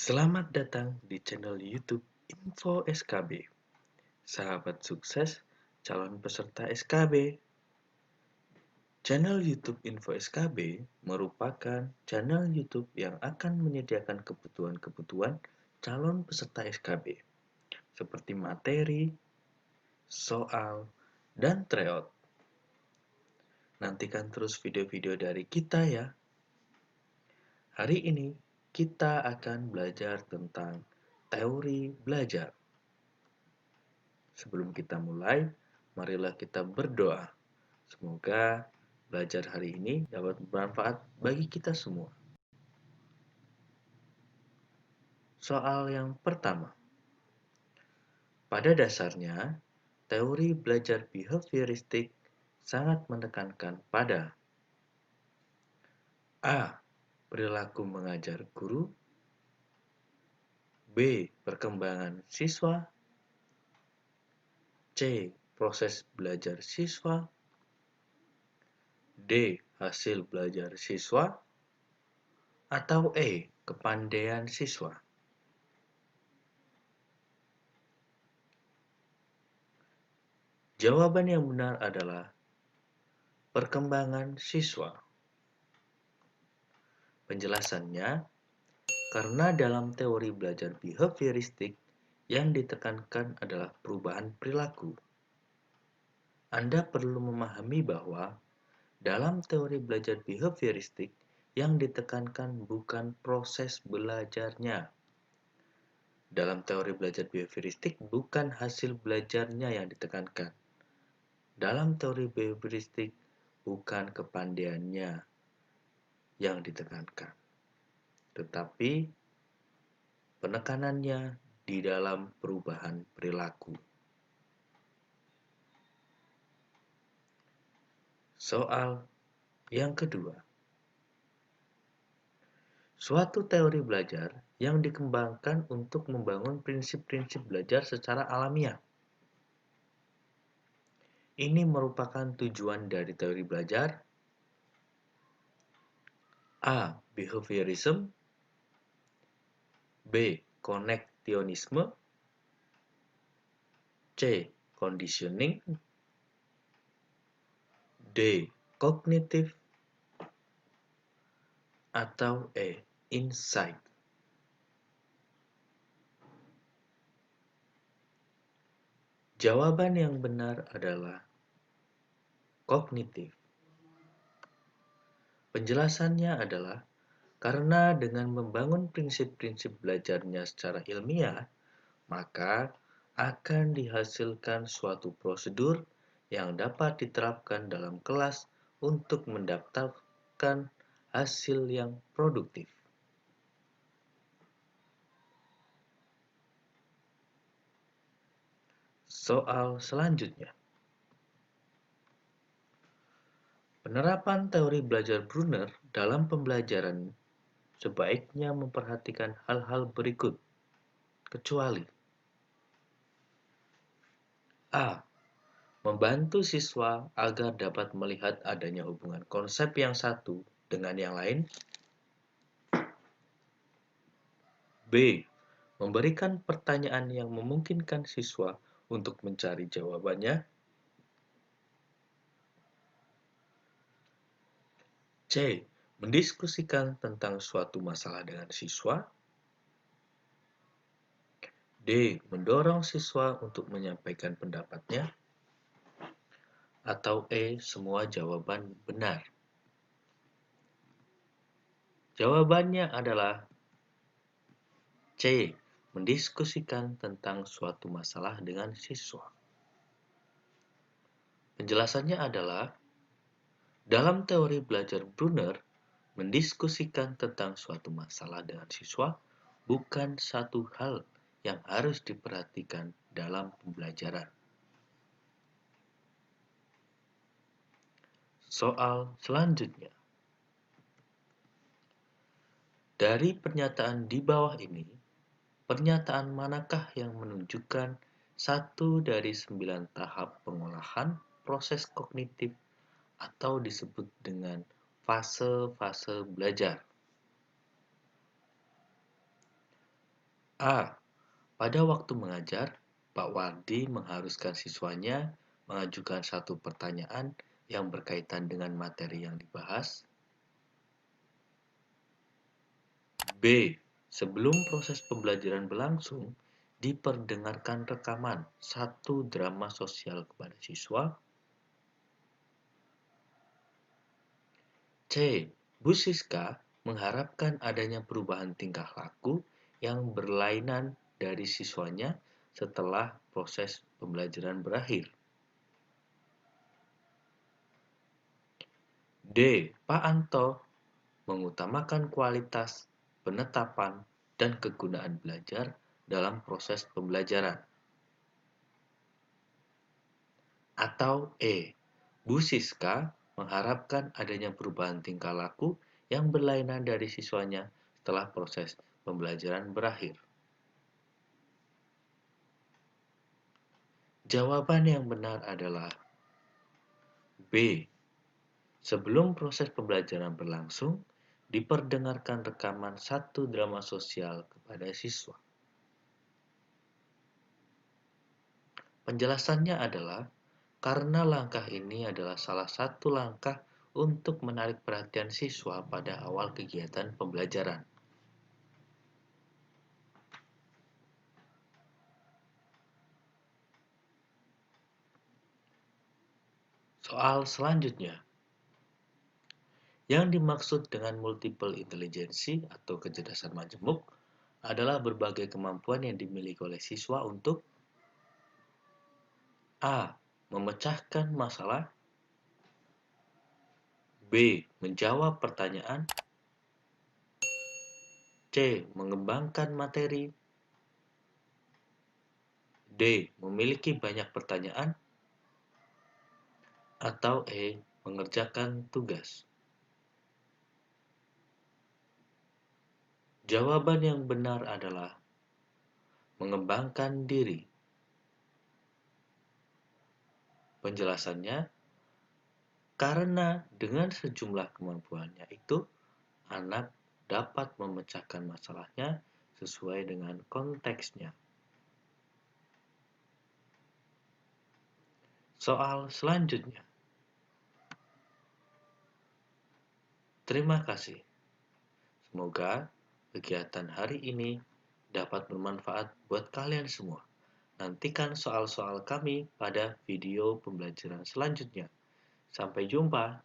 Selamat datang di channel YouTube Info SKB. Sahabat sukses, calon peserta SKB. Channel YouTube Info SKB merupakan channel YouTube yang akan menyediakan kebutuhan-kebutuhan calon peserta SKB, seperti materi, soal, dan tryout. Nantikan terus video-video dari kita ya. Hari ini kita akan belajar tentang teori belajar. Sebelum kita mulai, marilah kita berdoa. Semoga belajar hari ini dapat bermanfaat bagi kita semua. Soal yang pertama. Pada dasarnya, teori belajar behavioristik sangat menekankan pada A. Perilaku mengajar guru, B. Perkembangan siswa, C. Proses belajar siswa, D. Hasil belajar siswa, atau E. Kepandaian siswa. Jawaban yang benar adalah perkembangan siswa. Penjelasannya, karena dalam teori belajar behavioristik yang ditekankan adalah perubahan perilaku. Anda perlu memahami bahwa dalam teori belajar behavioristik yang ditekankan bukan proses belajarnya. Dalam teori belajar behavioristik bukan hasil belajarnya yang ditekankan. Dalam teori behavioristik bukan kepandaiannya yang ditekankan, tetapi penekanannya di dalam perubahan perilaku. Soal yang kedua. Suatu teori belajar yang dikembangkan untuk membangun prinsip-prinsip belajar secara alamiah. Ini merupakan tujuan dari teori belajar. A. Behaviorism, B. Koneksionisme, C. Conditioning, D. Kognitif, atau E. Insight. Jawaban yang benar adalah kognitif. Penjelasannya adalah karena dengan membangun prinsip-prinsip belajarnya secara ilmiah, maka akan dihasilkan suatu prosedur yang dapat diterapkan dalam kelas untuk mendapatkan hasil yang produktif. Soal selanjutnya. Penerapan teori belajar Brunner dalam pembelajaran sebaiknya memperhatikan hal-hal berikut, kecuali A. Membantu siswa agar dapat melihat adanya hubungan konsep yang satu dengan yang lain. B. Memberikan pertanyaan yang memungkinkan siswa untuk mencari jawabannya. C. Mendiskusikan tentang suatu masalah dengan siswa. D. Mendorong siswa untuk menyampaikan pendapatnya. Atau E. Semua jawaban benar. Jawabannya adalah C. Mendiskusikan tentang suatu masalah dengan siswa. Penjelasannya adalah, dalam teori belajar Brunner, mendiskusikan tentang suatu masalah dengan siswa bukan satu hal yang harus diperhatikan dalam pembelajaran. Soal selanjutnya. Dari pernyataan di bawah ini, pernyataan manakah yang menunjukkan satu dari 9 tahap pengolahan proses kognitif atau disebut dengan fase-fase belajar? A. Pada waktu mengajar, Pak Wardi mengharuskan siswanya mengajukan satu pertanyaan yang berkaitan dengan materi yang dibahas. B. Sebelum proses pembelajaran berlangsung, diperdengarkan rekaman satu drama sosial kepada siswa. C. Bu Siska mengharapkan adanya perubahan tingkah laku yang berlainan dari siswanya setelah proses pembelajaran berakhir. D. Pak Anto mengutamakan kualitas, penetapan, dan kegunaan belajar dalam proses pembelajaran. Atau E. Bu Siska mengharapkan adanya perubahan tingkah laku yang berlainan dari siswanya setelah proses pembelajaran berakhir. Jawaban yang benar adalah B. Sebelum proses pembelajaran berlangsung, diperdengarkan rekaman satu drama sosial kepada siswa. Penjelasannya adalah karena langkah ini adalah salah satu langkah untuk menarik perhatian siswa pada awal kegiatan pembelajaran. Soal selanjutnya, yang dimaksud dengan multiple intelligency atau kecerdasan majemuk adalah berbagai kemampuan yang dimiliki oleh siswa untuk A. Memecahkan masalah, B. Menjawab pertanyaan, C. Mengembangkan materi, D. Memiliki banyak pertanyaan, atau E. Mengerjakan tugas. Jawaban yang benar adalah mengembangkan diri. Penjelasannya, karena dengan sejumlah kemampuannya itu, anak dapat memecahkan masalahnya sesuai dengan konteksnya. Soal selanjutnya. Terima kasih. Semoga kegiatan hari ini dapat bermanfaat buat kalian semua. Nantikan soal-soal kami pada video pembelajaran selanjutnya. Sampai jumpa.